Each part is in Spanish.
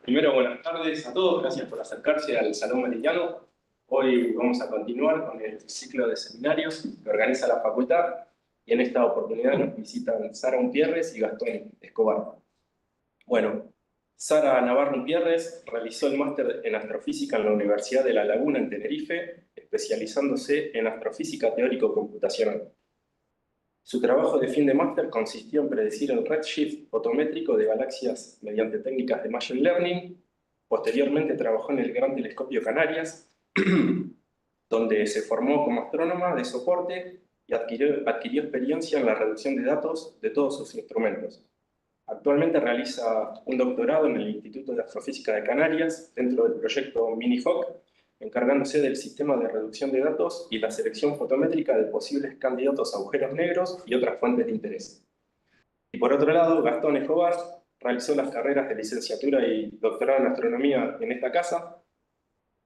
Primero, buenas tardes a todos, gracias por acercarse al Salón Meridiano. Hoy vamos a continuar con el ciclo de seminarios que organiza la facultad y en esta oportunidad nos visitan Sara Umpierres y Gastón Escobar. Bueno, Sara Navarro Umpierres realizó el máster en astrofísica en la Universidad de La Laguna en Tenerife, especializándose en astrofísica teórico-computacional. Su trabajo de fin de máster consistió en predecir el redshift fotométrico de galaxias mediante técnicas de Machine Learning. Posteriormente trabajó en el Gran Telescopio Canarias, donde se formó como astrónoma de soporte y adquirió experiencia en la reducción de datos de todos sus instrumentos. Actualmente realiza un doctorado en el Instituto de Astrofísica de Canarias, dentro del proyecto Mini-HAWK, encargándose del sistema de reducción de datos y la selección fotométrica de posibles candidatos a agujeros negros y otras fuentes de interés. Y por otro lado, Gastón Escobar realizó las carreras de licenciatura y doctorado en astronomía en esta casa.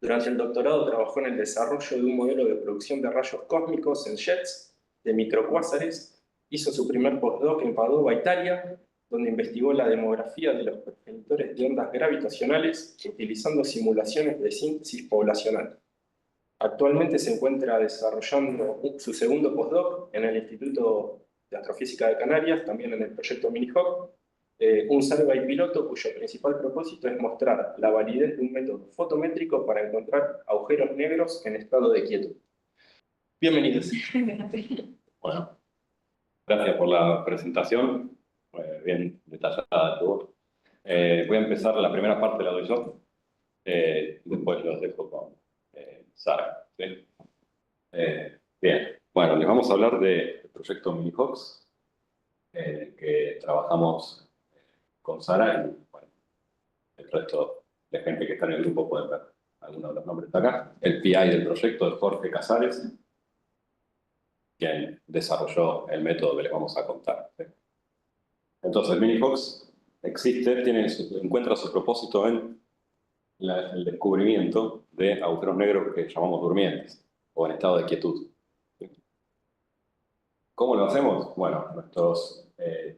Durante el doctorado trabajó en el desarrollo de un modelo de producción de rayos cósmicos en jets de microcuásares. Hizo su primer postdoc en Padova, Italia, donde investigó la demografía de los progenitores de ondas gravitacionales utilizando simulaciones de síntesis poblacional. Actualmente se encuentra desarrollando su segundo postdoc en el Instituto de Astrofísica de Canarias, también en el proyecto Mini-HAWK, un survey piloto cuyo principal propósito es mostrar la validez de un método fotométrico para encontrar agujeros negros en estado de quietud. Bienvenidos. Bueno, gracias por la presentación, bien detallada todo. Voy a empezar, la primera parte la doy yo, después los dejo con Sara. ¿Sí? Bien, bueno, les vamos a hablar del proyecto Mini-HAWK, que trabajamos con Sara y bueno, el resto de gente que está en el grupo pueden ver algunos de los nombres de acá. El PI del proyecto es Jorge Casares, quien desarrolló el método que les vamos a contar. ¿Sí? Entonces, Mini-HAWK existe, encuentra su propósito en el descubrimiento de agujeros negros que llamamos durmientes o en estado de quietud. ¿Sí? ¿Cómo lo hacemos? Bueno, nuestros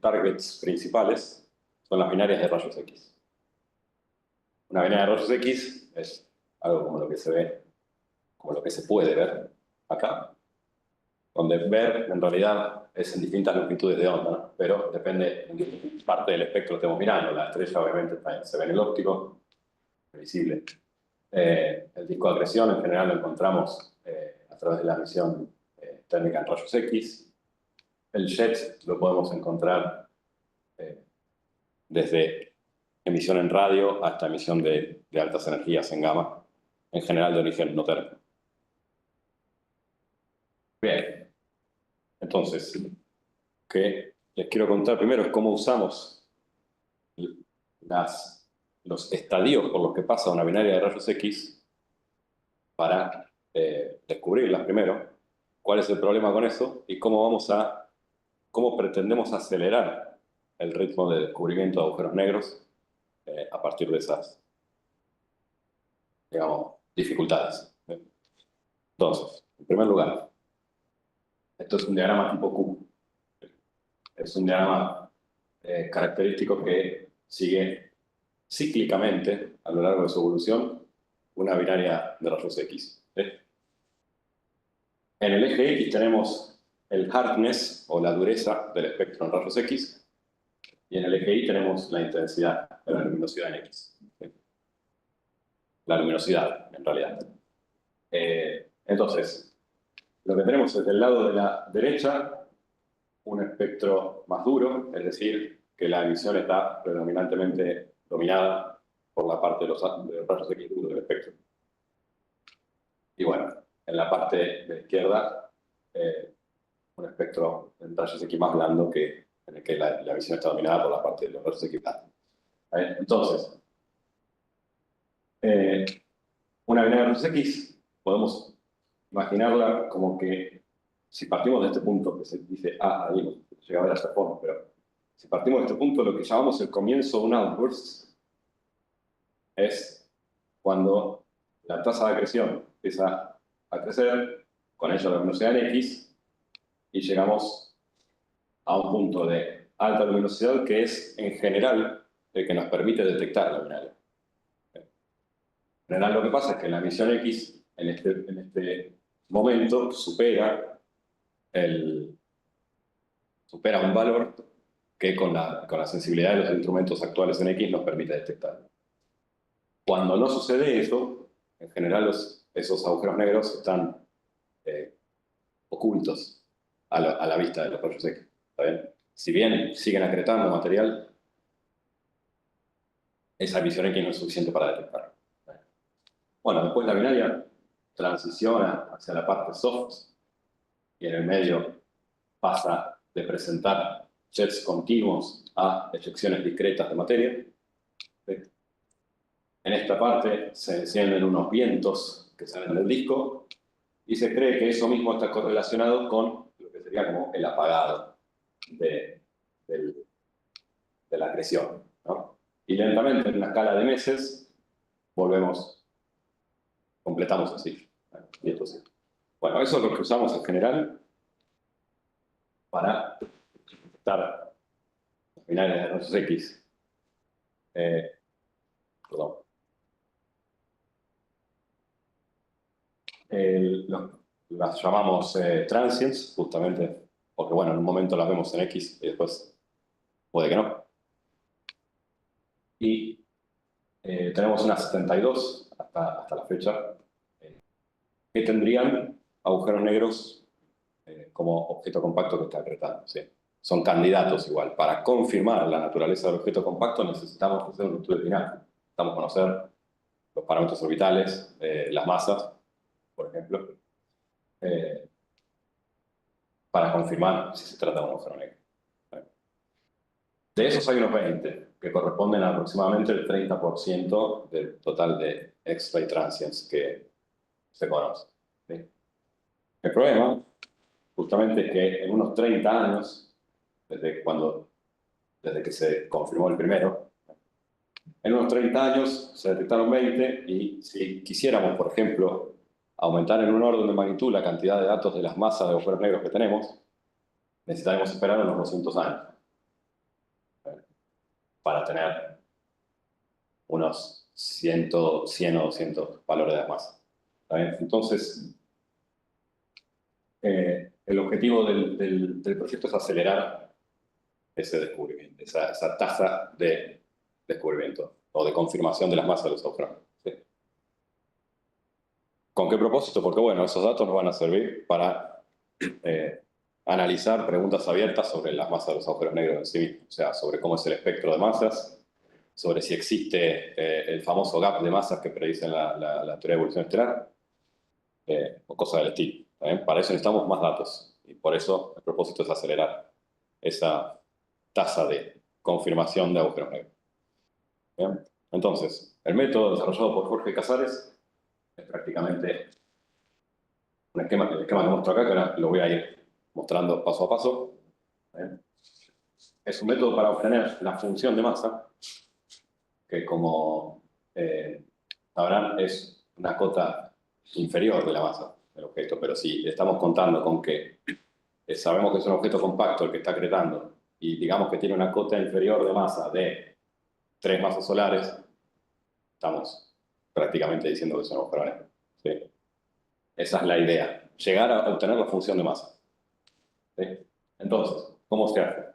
targets principales son las binarias de rayos X. Una binaria de rayos X es algo como lo que se ve, como lo que se puede ver acá, donde ver en realidad es en distintas longitudes de onda, ¿no? Pero depende en qué parte del espectro estemos mirando. La estrella obviamente se ve en el óptico, visible. El disco de acreción en general lo encontramos a través de la emisión térmica en rayos X. El jet lo podemos encontrar desde emisión en radio hasta emisión de altas energías en gamma, en general de origen no térmico. Bien, entonces, que les quiero contar primero es cómo usamos los estadios por los que pasa una binaria de rayos X para descubrirlas primero, cuál es el problema con eso y cómo pretendemos acelerar el ritmo de descubrimiento de agujeros negros a partir de esas, digamos, dificultades. Entonces, en primer lugar, esto es un diagrama tipo Q. Es un diagrama característico que sigue cíclicamente, a lo largo de su evolución, una binaria de rayos X. ¿Sí? En el eje X tenemos el hardness, o la dureza del espectro en rayos X, y en el eje Y tenemos la intensidad de la luminosidad en X. ¿Sí? La luminosidad, en realidad. Entonces, lo que tenemos es del lado de la derecha un espectro más duro, es decir, que la emisión está predominantemente dominada por la parte de los rayos X duros del espectro. Y bueno, en la parte de la izquierda, un espectro en rayos X más blando en el que la emisión está dominada por la parte de los rayos X blandos. Entonces, una binaria de rayos X podemos imaginarla como que si partimos de este punto que se dice ahí no llega a ver esta forma, pero si partimos de este punto, lo que llamamos el comienzo de un outburst es cuando la tasa de acreción empieza a crecer, con ello la luminosidad en X, y llegamos a un punto de alta luminosidad que es, en general, el que nos permite detectar la binaria. En general lo que pasa es que la emisión X en este momento supera un valor que con la sensibilidad de los instrumentos actuales en X nos permite detectar. Cuando no sucede eso, en general esos agujeros negros están ocultos a la vista de los rayos X. ¿Está bien? Si bien siguen acretando material, esa emisión X no es suficiente para detectar. Bueno, después la binaria transiciona hacia la parte soft y en el medio pasa de presentar jets continuos a eyecciones discretas de materia. En esta parte se encienden unos vientos que salen del disco y se cree que eso mismo está correlacionado con lo que sería como el apagado de la acreción, ¿no? Y lentamente, en una escala de meses, completamos así. Y entonces, bueno, eso es lo que usamos en general para detectar los binarios de rayos X. Perdón. Las llamamos transients, justamente porque, bueno, en un momento las vemos en X y después puede que no. Y tenemos unas 72 hasta la fecha que tendrían agujeros negros como objeto compacto que está acretado. ¿Sí? Son candidatos igual. Para confirmar la naturaleza del objeto compacto necesitamos hacer un estudio dinámico. Necesitamos conocer los parámetros orbitales, las masas, por ejemplo, para confirmar si se trata de un agujero negro. De esos hay unos 20, que corresponden a aproximadamente el 30% del total de X-ray transients que se conoce. ¿Sí? El problema, justamente, es que en unos 30 años, desde que se confirmó el primero, en unos 30 años se detectaron 20 y si quisiéramos, por ejemplo, aumentar en un orden de magnitud la cantidad de datos de las masas de agujeros negros que tenemos, necesitaremos esperar unos 200 años para tener unos 100 o 200 valores de masa. ¿Está bien? Entonces, el objetivo del proyecto es acelerar ese descubrimiento, esa tasa de descubrimiento o de confirmación de las masas de los agujeros. ¿Sí? ¿Con qué propósito? Porque, bueno, esos datos nos van a servir para analizar preguntas abiertas sobre las masas de los agujeros negros en sí mismos, o sea, sobre cómo es el espectro de masas, sobre si existe el famoso gap de masas que predicen la teoría de evolución estelar, o cosas del estilo. Para eso necesitamos más datos, y por eso el propósito es acelerar esa tasa de confirmación de agujeros negros. ¿Bien? Entonces, el método desarrollado por Jorge Casares es prácticamente el esquema que muestro acá, que ahora lo voy a ir mostrando paso a paso. Es un método para obtener la función de masa, que como sabrán es una cota inferior de la masa del objeto, pero si estamos contando con que sabemos que es un objeto compacto el que está acretando y digamos que tiene una cota inferior de masa de 3 masas solares, estamos prácticamente diciendo que es un agujero negro. ¿Sí? Esa es la idea, llegar a obtener la función de masa. ¿Sí? Entonces, ¿cómo se hace?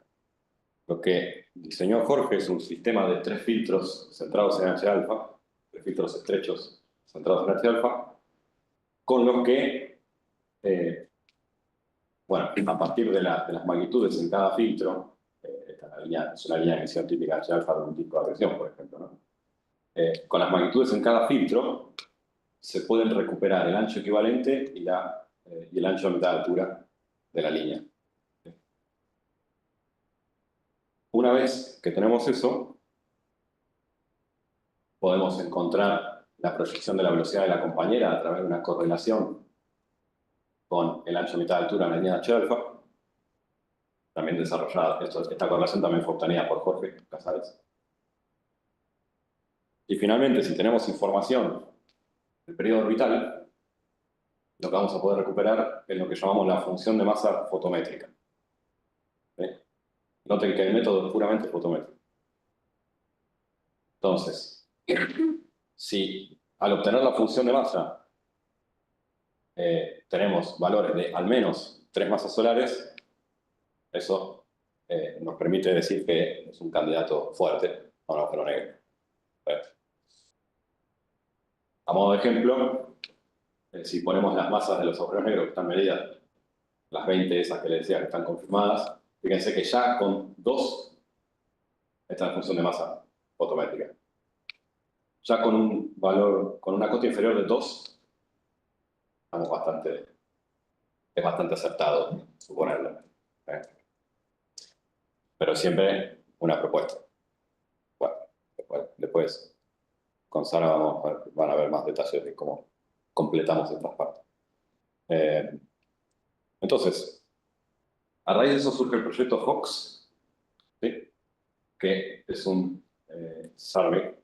Lo que diseñó Jorge es un sistema de 3 filtros centrados en H alfa, 3 filtros estrechos centrados en H alfa, con los que, bueno, a partir de las magnitudes en cada filtro, esta es una línea de emisión típica H alfa de un disco de acreción, por ejemplo, ¿no? Con las magnitudes en cada filtro se pueden recuperar el ancho equivalente y el ancho a mitad de altura de la línea. Una vez que tenemos eso, podemos encontrar la proyección de la velocidad de la compañera a través de una correlación con el ancho a mitad de altura de la línea de H alfa, también desarrollada. Esta correlación también fue obtenida por Jorge Casares. Y finalmente, si tenemos información del periodo orbital, lo que vamos a poder recuperar es lo que llamamos la función de masa fotométrica. ¿Sí? Noten que el método es puramente fotométrico. Entonces, si al obtener la función de masa, tenemos valores de al menos 3 masas solares. Eso nos permite decir que es un candidato fuerte a un agujero negro. A modo de ejemplo, si ponemos las masas de los agujeros negros que están medidas, las 20 esas que les decía que están confirmadas, fíjense que ya con 2, esta es la función de masa fotométrica, ya con un valor, con una cota inferior de 2, estamos es bastante acertado suponerlo. Pero siempre una propuesta. Bueno, después con Sara van a ver más detalles de cómo completamos estas partes. Entonces, a raíz de eso surge el proyecto HOX, ¿sí? Que es un survey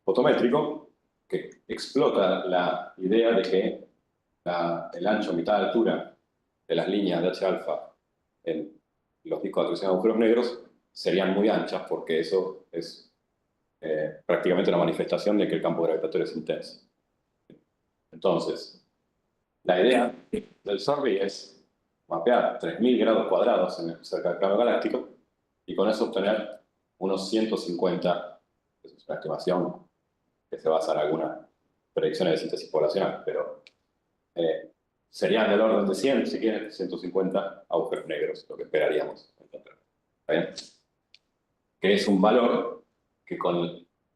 fotométrico que explota la idea de que el ancho, mitad de altura de las líneas de H-alfa en los discos de acreción de agujeros negros serían muy anchas, porque eso es prácticamente una manifestación de que el campo gravitatorio es intenso. Entonces, la idea del survey es mapear 3.000 grados cuadrados cerca del plano galáctico y con eso obtener unos 150, es una estimación que se basa en algunas predicciones de síntesis poblacional, pero serían del orden de 100, si quieren, 150 agujeros negros, lo que esperaríamos encontrar. ¿Está bien? Que es un valor que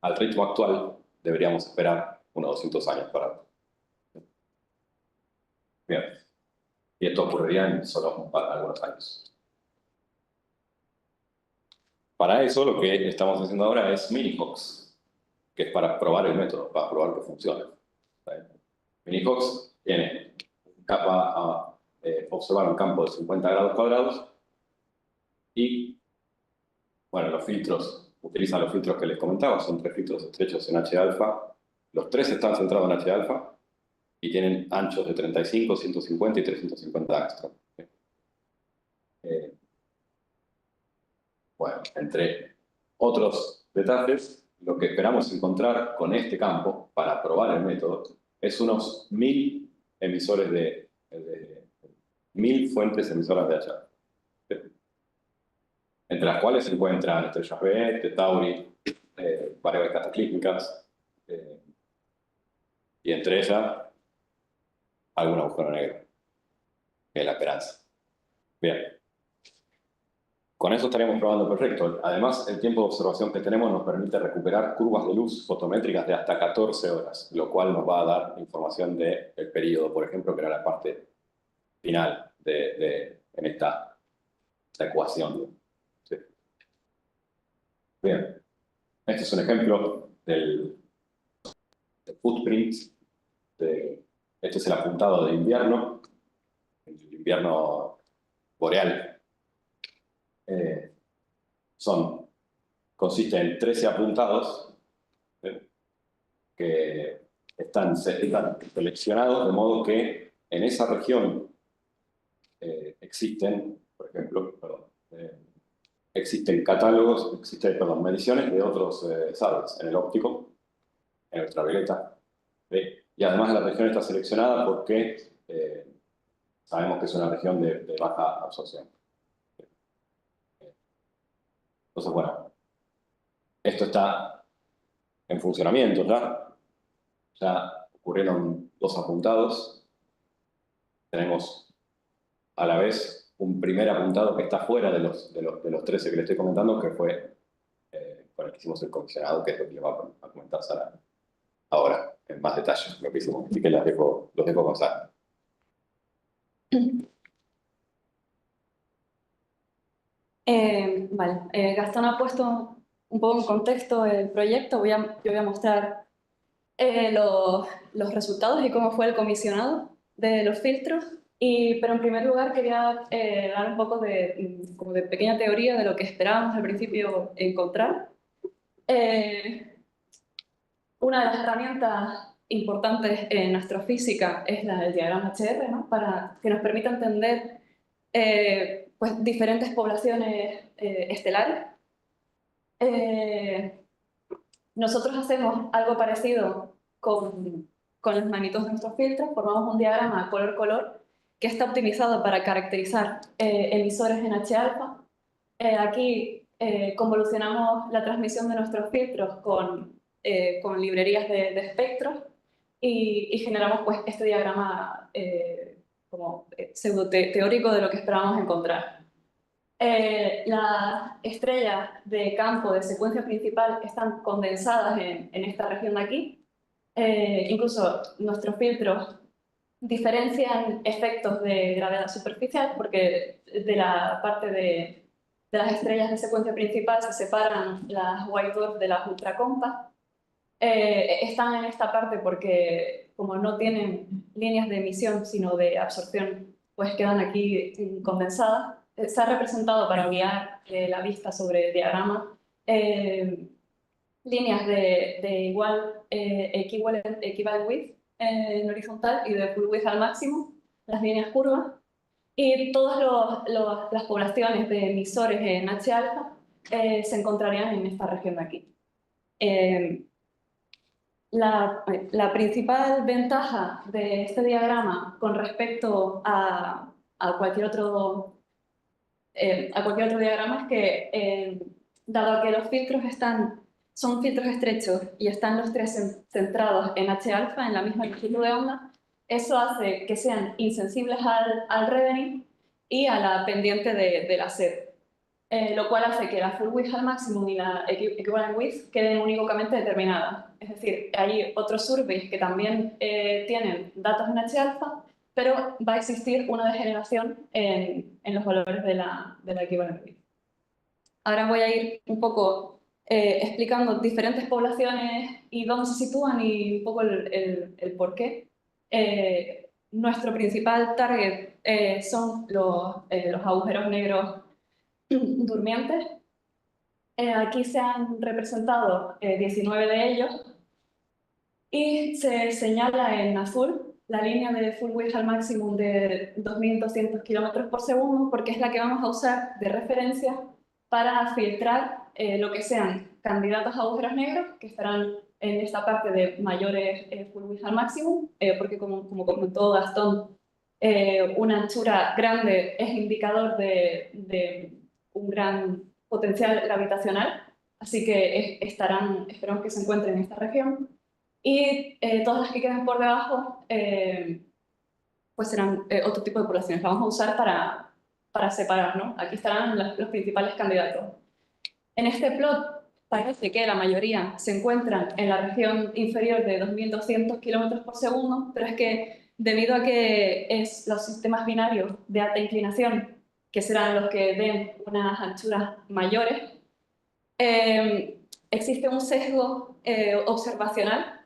al ritmo actual deberíamos esperar unos 200 años para. Bien. Y esto ocurriría en solo algunos años. Para eso lo que estamos haciendo ahora es Minifox, que es para probar el método, para probar que funciona. Minifox tiene capa a observar un campo de 50 grados cuadrados y, bueno, los filtros, utilizan los filtros que les comentaba, son 3 filtros estrechos en H-alfa. Los 3 están centrados en H-alfa y tienen anchos de 35, 150 y 350 angstrom. Bueno, entre otros detalles, lo que esperamos encontrar con este campo para probar el método es unos 1000 emisores 1000 fuentes emisoras de H-alfa, entre las cuales se encuentran estrellas B, Tauri, variables cataclísmicas, y entre ellas algún agujero negro, que es la esperanza. Bien. Con eso estaríamos probando perfecto. Además, el tiempo de observación que tenemos nos permite recuperar curvas de luz fotométricas de hasta 14 horas, lo cual nos va a dar información del periodo, por ejemplo, que era la parte final en esta ecuación. Sí. Bien. Este es un ejemplo del footprint. Este es el apuntado de invierno, el invierno boreal. Consiste en 13 apuntados que están seleccionados de modo que en esa región existen, por ejemplo, existen catálogos, mediciones de otros surveys en el óptico, en el ultravioleta, y además la región está seleccionada porque sabemos que es una región de baja absorción. Entonces, bueno, esto está en funcionamiento ya ocurrieron 2 apuntados. Tenemos a la vez un primer apuntado que está fuera de los 13 que le estoy comentando, que fue con el que hicimos el comisionado, que es lo que le va a comentar Sara ahora, en más detalle, lo que hicimos. Así que los dejo con Sara. Vale, Gastón ha puesto un poco en contexto el proyecto. Yo voy a mostrar los resultados y cómo fue el comisionado de los filtros. Pero en primer lugar quería dar un poco como de pequeña teoría de lo que esperábamos al principio encontrar. Una de las herramientas importantes en astrofísica es el diagrama HR, ¿no? Para que nos permita entender pues, diferentes poblaciones estelares. Nosotros hacemos algo parecido con las manitos de nuestros filtros, formamos un diagrama color-color que está optimizado para caracterizar emisores en H-alfa. Aquí convolucionamos la transmisión de nuestros filtros con librerías de espectros y generamos pues, este diagrama como pseudo-teórico de lo que esperábamos encontrar. Las estrellas de campo de secuencia principal están condensadas en esta región de aquí. Incluso nuestros filtros diferencian efectos de gravedad superficial porque de la parte de las estrellas de secuencia principal se separan las white dwarf de las ultracompas. Están en esta parte porque como no tienen líneas de emisión sino de absorción, pues quedan aquí condensadas. Se ha representado para guiar la vista sobre el diagrama líneas de igual equivalent width en horizontal y de full width al máximo, las líneas curvas, y todas las poblaciones de emisores en H-alfa se encontrarían en esta región de aquí. La principal ventaja de este diagrama con respecto a cualquier otro diagrama es que, dado que los filtros son filtros estrechos y están los tres centrados en H-alfa, en la misma longitud de onda, eso hace que sean insensibles al reddening y a la pendiente de la sed, lo cual hace que la full width al máximo y la equivalent width queden unívocamente determinadas. Es decir, hay otros surveys que también tienen datos en H-alfa, pero va a existir una degeneración en los valores de la equivalent width. Ahora voy a ir un poco explicando diferentes poblaciones y dónde se sitúan y un poco el por qué. Nuestro principal target son los agujeros negros durmientes. Aquí se han representado 19 de ellos y se señala en azul la línea de full width al máximo de 2200 km por segundo porque es la que vamos a usar de referencia para filtrar lo que sean candidatos a agujeros negros que estarán en esta parte de mayores full width al máximo, porque como comentó Gastón, una anchura grande es indicador de un gran potencial gravitacional, así que esperamos que se encuentren en esta región. Y todas las que queden por debajo pues serán otro tipo de poblaciones. Las vamos a usar para separar, ¿no? Aquí estarán los principales candidatos. En este plot parece que la mayoría se encuentran en la región inferior de 2200 km por segundo, pero es que debido a que es los sistemas binarios de alta inclinación, que serán los que den unas anchuras mayores, existe un sesgo observacional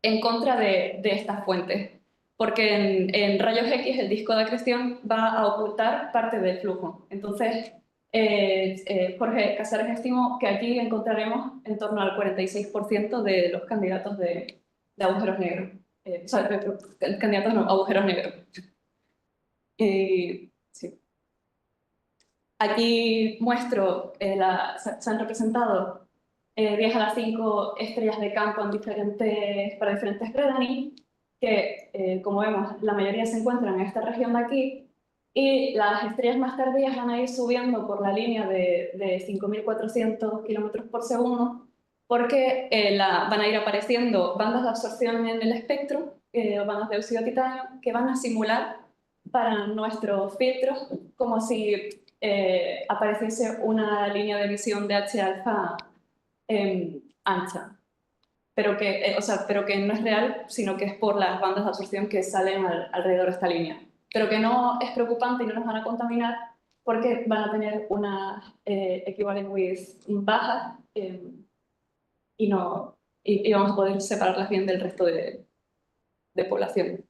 en contra de estas fuentes, porque en rayos X el disco de acreción va a ocultar parte del flujo. Entonces, Jorge Casares estimó que aquí encontraremos en torno al 46% de los candidatos de agujeros negros. Candidatos no, agujeros negros. Sí. Aquí muestro, se han representado 10 a la 5 estrellas de campo para diferentes reddening, que como vemos la mayoría se encuentran en esta región de aquí, y las estrellas más tardías van a ir subiendo por la línea de 5400 km por segundo, porque van a ir apareciendo bandas de absorción en el espectro, o bandas de óxido de titanio, que van a simular para nuestros filtros como si apareciese una línea de emisión de H-alfa ancha, pero que no es real, sino que es por las bandas de absorción que salen alrededor de esta línea. Pero que no es preocupante y no nos van a contaminar porque van a tener una equivalent width baja y vamos a poder separarlas bien del resto de población.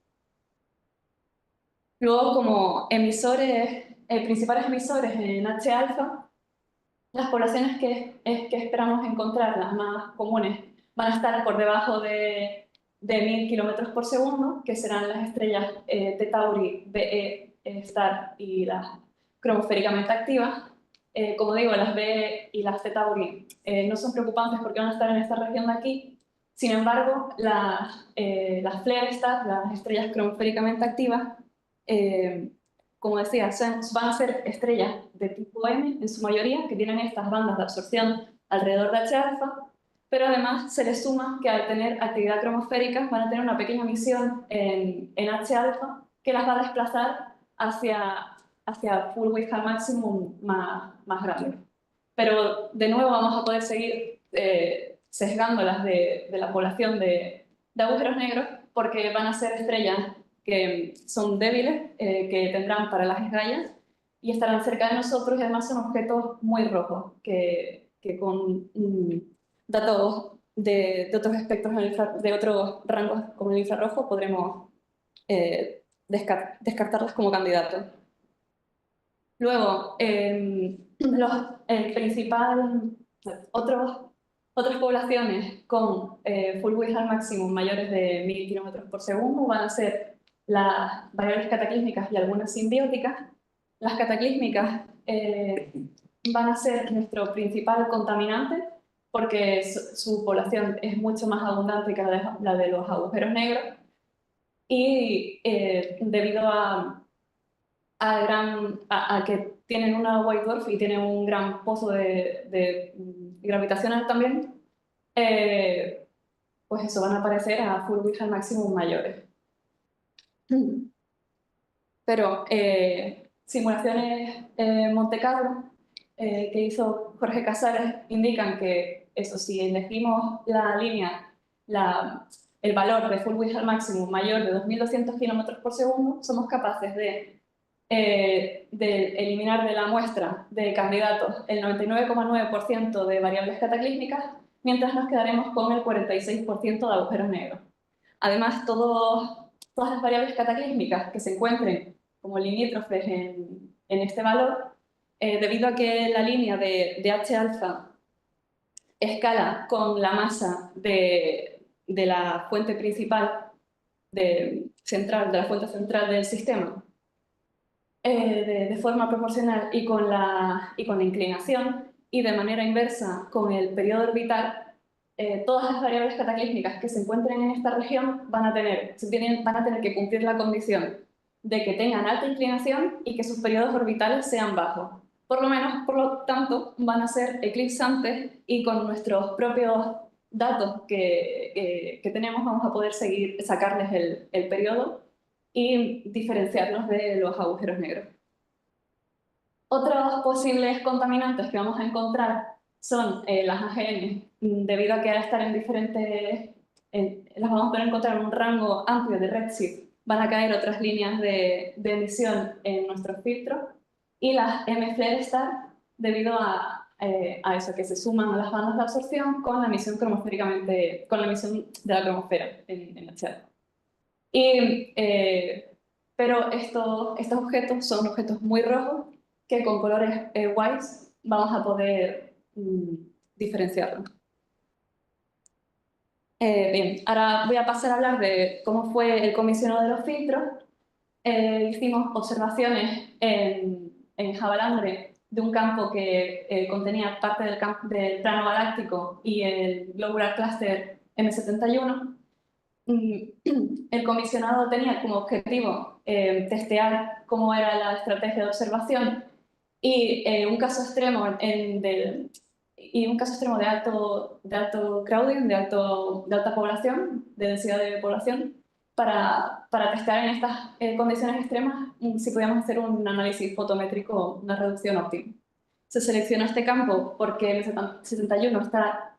Luego, como principales emisores en H-alfa, las poblaciones que esperamos encontrar, las más comunes, van a estar por debajo de 1000 km por segundo, que serán las estrellas T Tauri, Be star y las cromosféricamente activas. Como digo, las Be y las T Tauri no son preocupantes porque van a estar en esta región de aquí, Sin embargo, las flare stars, las estrellas cromosféricamente activas, como decía, van a ser estrellas de tipo M en su mayoría, que tienen estas bandas de absorción alrededor de H-alfa, pero además se les suma que al tener actividad cromosférica van a tener una pequeña emisión en H-alfa que las va a desplazar hacia full width al maximum más grande. Pero de nuevo vamos a poder seguir sesgándolas de la población de agujeros negros porque van a ser estrellas que son débiles, que tendrán paralajes Gaia y estarán cerca de nosotros y además son objetos muy rojos que con datos de otros espectros, de otros rangos como el infrarrojo podremos descartarlas como candidatos. Luego, otras poblaciones con full width al máximo mayores de 1000 km por segundo van a ser las variables cataclísmicas y algunas simbióticas. Las cataclísmicas van a ser nuestro principal contaminante porque su población es mucho más abundante que la de los agujeros negros y debido a que tienen una white dwarf y tienen un gran pozo de gravitacional también, pues eso, van a aparecer a full width al máximo mayores. Pero simulaciones Monte Carlo que hizo Jorge Casares indican que eso, si elegimos la línea, el valor de full width al máximo mayor de 2200 km por segundo, somos capaces de eliminar de la muestra de candidatos el 99,9% de variables cataclísmicas, mientras nos quedaremos con el 46% de agujeros negros. Además, todas las variables cataclísmicas que se encuentren como limítrofes en este valor, debido a que la línea de H-alfa escala con la masa de la fuente principal de la fuente central del sistema, de forma proporcional y con la inclinación y de manera inversa con el periodo orbital, todas las variables cataclísmicas que se encuentren en esta región van a tener que cumplir la condición de que tengan alta inclinación y que sus periodos orbitales sean bajos. Por lo tanto, van a ser eclipsantes y con nuestros propios datos que tenemos vamos a poder sacarles el periodo y diferenciarlos de los agujeros negros. Otros posibles contaminantes que vamos a encontrar son las AGN, debido a que al estar en diferentes, las vamos a poder encontrar en un rango amplio de redshift, van a caer otras líneas de emisión en nuestros filtros, y las M-flare star, debido a eso, que se suman a las bandas de absorción con la emisión con la emisión de la cromosfera en H-alfa. Pero estos objetos son objetos muy rojos que con colores whites vamos a poder diferenciarlos. Bien, ahora voy a pasar a hablar de cómo fue el comisionado de los filtros. Hicimos observaciones en Javalandre de un campo que contenía parte del plano galáctico y el Globular Cluster M71. El comisionado tenía como objetivo testear cómo era la estrategia de observación y un caso extremo de alto crowding, de alta población, de densidad de población, para testear en estas condiciones extremas si podíamos hacer un análisis fotométrico, una reducción óptima. Se seleccionó este campo porque el 71 está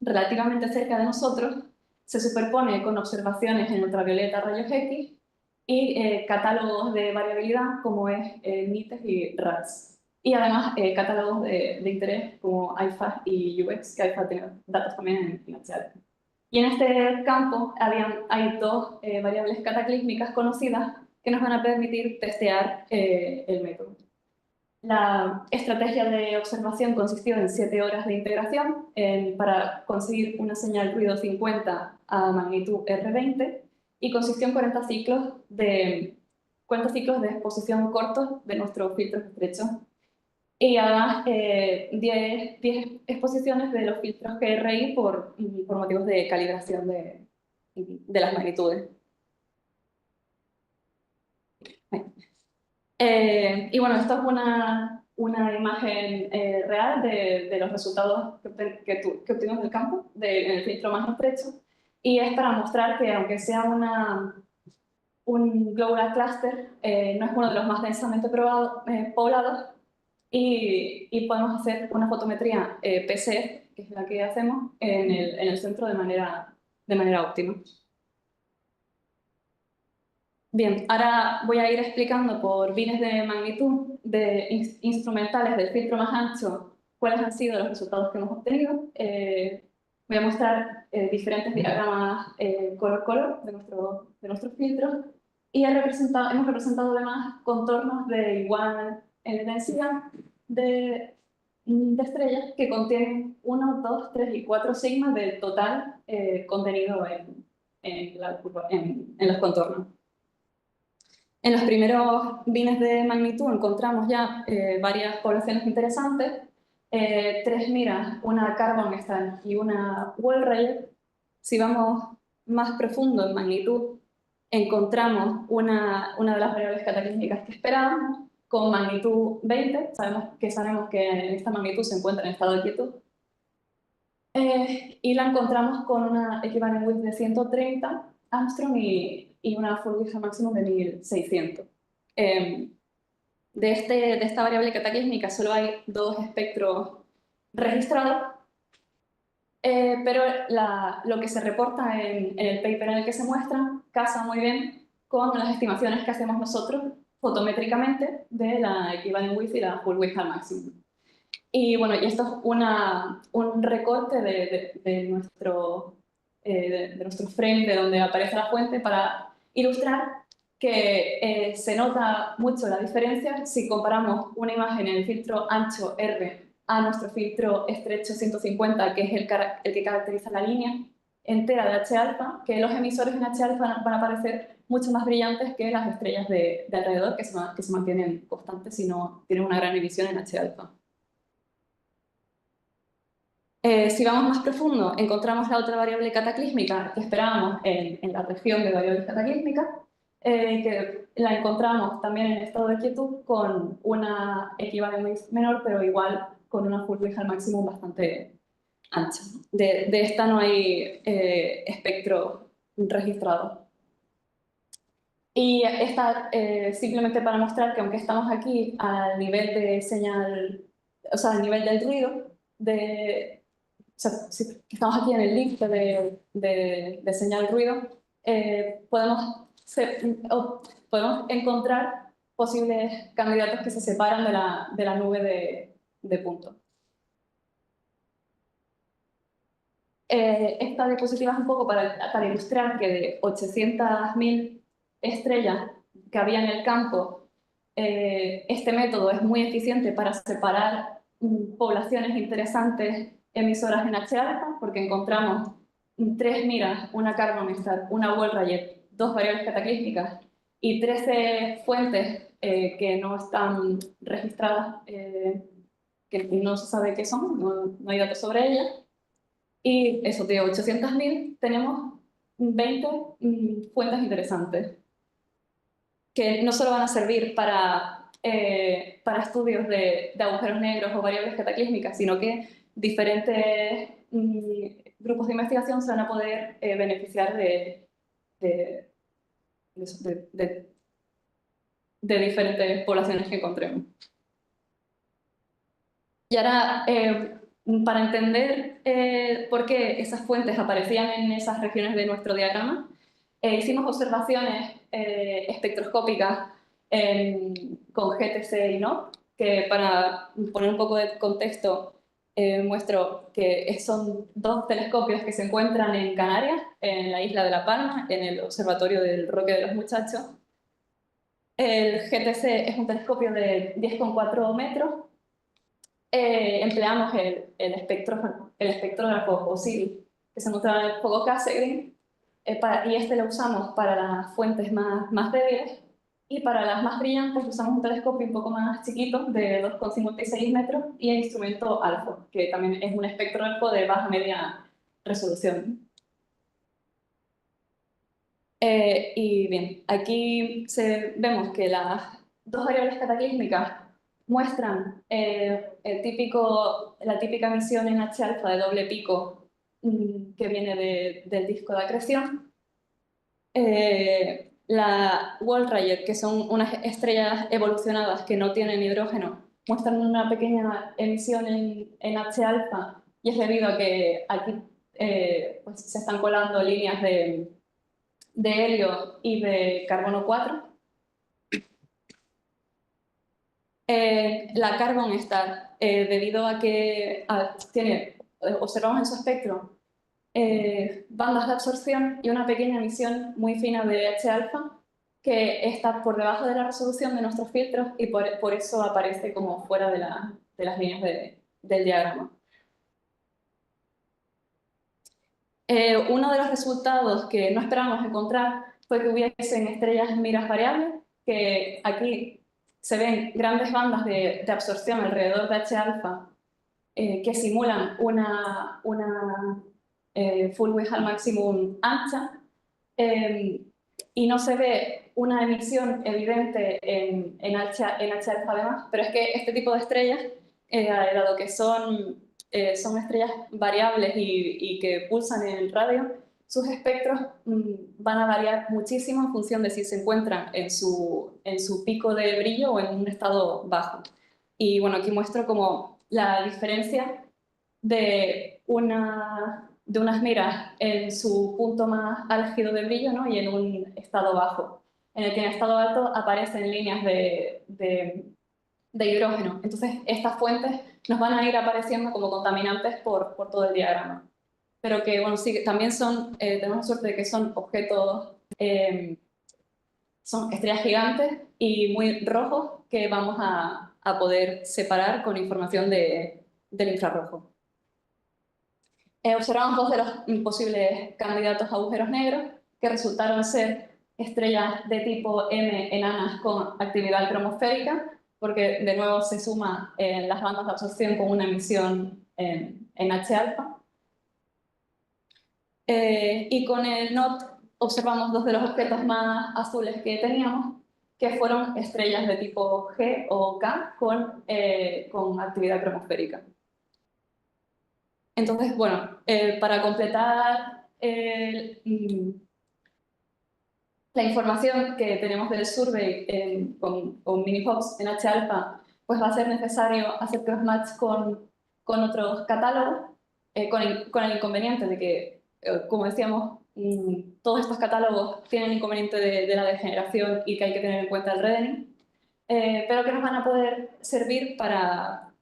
relativamente cerca de nosotros, se superpone con observaciones en ultravioleta, rayos X y catálogos de variabilidad como es NITES y RADS. Y además catálogos de interés como IFAS y UX, que IFAS tiene datos también en H-alfa. Y en este campo hay dos variables cataclísmicas conocidas que nos van a permitir testear el método. La estrategia de observación consistió en 7 horas de integración para conseguir una señal ruido 50 a magnitud R20 y consistió en 40 ciclos de exposición cortos de nuestros filtros estrechos. y además 10 exposiciones de los filtros GRI por motivos de calibración de las magnitudes. Y bueno, esto es una imagen real de los resultados que obtuvimos del campo, en el filtro más estrecho, y es para mostrar que aunque sea un globular cluster, no es uno de los más densamente poblados, y podemos hacer una fotometría PCR, que es la que hacemos, en el centro de manera óptima. Bien, ahora voy a ir explicando por bines de magnitud instrumentales del filtro más ancho cuáles han sido los resultados que hemos obtenido. Voy a mostrar diferentes diagramas color-color de nuestros filtros y hemos representado además contornos de igual densidad de estrellas que contienen 1, 2, 3 y 4 sigmas del total contenido en los contornos. En los primeros bines de magnitud encontramos ya varias poblaciones interesantes, 3 miras, una Carbon Star y una Wall-Rayet. Si vamos más profundo en magnitud, encontramos una de las variables cataclísmicas que esperábamos, con magnitud 20, sabemos que en esta magnitud se encuentra en estado de quietud, y la encontramos con una equivalent width de 130 Armstrong y una full width maximum de 1600. De esta variable cataclísmica solo hay 2 espectros registrados, pero lo que se reporta en el paper en el que se muestra casa muy bien con las estimaciones que hacemos nosotros fotométricamente de la equivalent width y la full width al máximo. Y bueno, y esto es un recorte de nuestro frame, de donde aparece la fuente, para ilustrar que se nota mucho la diferencia si comparamos una imagen en el filtro ancho R a nuestro filtro estrecho 150, que es el que caracteriza la línea entera de H-alfa, que los emisores en H-alfa van a aparecer mucho más brillantes que las estrellas de alrededor, que se mantienen constantes y no tienen una gran emisión en H-alfa. Si vamos más profundo, encontramos la otra variable cataclísmica que esperábamos en la región de variables cataclísmicas, que la encontramos también en estado de quietud con una equivalencia menor, pero igual con una full width al máximo bastante ancha. De esta no hay espectro registrado. Y esta simplemente para mostrar que aunque estamos aquí al nivel de señal, o sea, al nivel del ruido, o sea, si estamos aquí en el límite de señal ruido, podemos encontrar posibles candidatos que se separan de la nube de puntos. Esta diapositiva es un poco para ilustrar que de 800.000 estrellas que había en el campo, este método es muy eficiente para separar poblaciones interesantes emisoras en H-alfa, porque encontramos 3 miras, una Carbon Star, una Wall-Rayet, 2 variables cataclísmicas y 13 fuentes que no están registradas, que no se sabe qué son, no hay datos sobre ellas. Y eso, de 800.000 tenemos 20 fuentes interesantes que no solo van a servir para estudios de agujeros negros o variables cataclísmicas, sino que diferentes grupos de investigación se van a poder beneficiar de diferentes poblaciones que encontremos. Y ahora, para entender por qué esas fuentes aparecían en esas regiones de nuestro diagrama, hicimos observaciones espectroscópicas con GTC y NOP, que para poner un poco de contexto muestro que son 2 telescopios que se encuentran en Canarias, en la isla de La Palma, en el observatorio del Roque de los Muchachos. El GTC es un telescopio de 10,4 metros. Empleamos el espectrógrafo Osiris, que se encontraba en el foco Cassegrain, y este lo usamos para las fuentes más débiles, Y para las más brillantes usamos un telescopio un poco más chiquito, de 2,56 metros, y el instrumento ALFO, que también es un espectro ALFO de baja media resolución. Y bien, aquí vemos que las dos variables cataclísmicas muestran la típica emisión en H-alfa de doble pico que viene del disco de acreción. La Wolf-Rayet, que son unas estrellas evolucionadas que no tienen hidrógeno, muestran una pequeña emisión en H-alfa, y es debido a que aquí pues se están colando líneas de helio y de carbono 4. La Carbon Star, debido a que observamos en su espectro bandas de absorción y una pequeña emisión muy fina de H-alfa que está por debajo de la resolución de nuestros filtros y por eso aparece como fuera de las líneas del diagrama. Uno de los resultados que no esperábamos encontrar fue que hubiesen estrellas miras variables, que aquí se ven grandes bandas de absorción alrededor de H-alfa que simulan una full Width al maximum ancha, y no se ve una emisión evidente en H-alfa además, pero es que este tipo de estrellas, dado que son estrellas variables y que pulsan en el radio, sus espectros van a variar muchísimo en función de si se encuentran en su pico de brillo o en un estado bajo. Y bueno, aquí muestro como la diferencia de unas miras en su punto más álgido de brillo, ¿no? Y en un estado bajo, en el que en estado alto aparecen líneas de hidrógeno. Entonces, estas fuentes nos van a ir apareciendo como contaminantes por todo el diagrama. Pero que, bueno, sí, también tenemos la suerte de que son objetos, son estrellas gigantes y muy rojos que vamos a poder separar con información del infrarrojo. Observamos dos de los posibles candidatos a agujeros negros que resultaron ser estrellas de tipo M enanas con actividad cromosférica, porque de nuevo se suma las bandas de absorción con una emisión en H-alfa. Y con el NOT observamos dos de los objetos más azules que teníamos, que fueron estrellas de tipo G o K con actividad cromosférica. Entonces, bueno, para completar la información que tenemos del survey con Minifox en H-alfa, pues va a ser necesario hacer crossmatch con otros catálogos, con el inconveniente de que, como decíamos, todos estos catálogos tienen el inconveniente de la degeneración y que hay que tener en cuenta el reddening, pero que nos van a poder servir para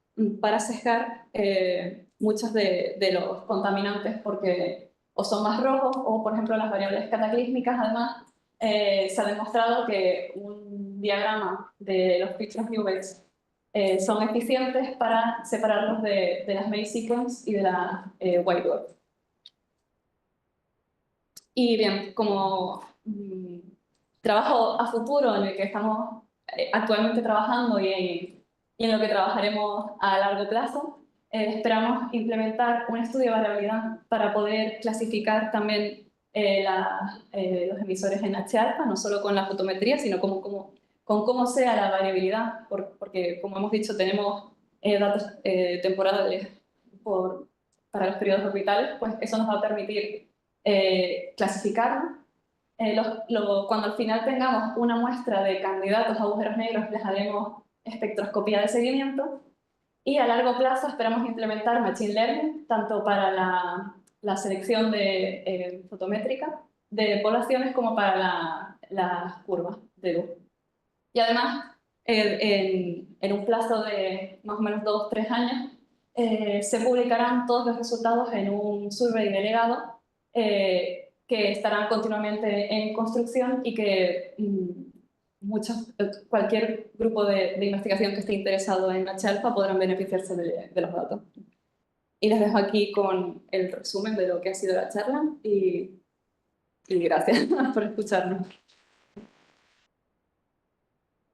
sesgar muchos de los contaminantes, porque o son más rojos o, por ejemplo, las variables cataclísmicas. Además, se ha demostrado que un diagrama de los filtros Newbex son eficientes para separarlos de las Main Sequence y de la White Dwarf. Y bien, como trabajo a futuro en el que estamos actualmente trabajando y en lo que trabajaremos a largo plazo, esperamos implementar un estudio de variabilidad para poder clasificar también los emisores en H-alfa, no solo con la fotometría, sino con cómo sea la variabilidad, porque como hemos dicho tenemos datos temporales para los periodos orbitales, pues eso nos va a permitir clasificarlo. Cuando al final tengamos una muestra de candidatos a agujeros negros, les haremos espectroscopía de seguimiento, y a largo plazo esperamos implementar Machine Learning, tanto para la selección fotométrica de poblaciones como para las curvas de luz. Y además, en un plazo de más o menos 2 o 3 años, se publicarán todos los resultados en un survey delegado que estarán continuamente en construcción y que cualquier grupo de investigación que esté interesado en H-alfa podrán beneficiarse de los datos. Y les dejo aquí con el resumen de lo que ha sido la charla y gracias por escucharnos.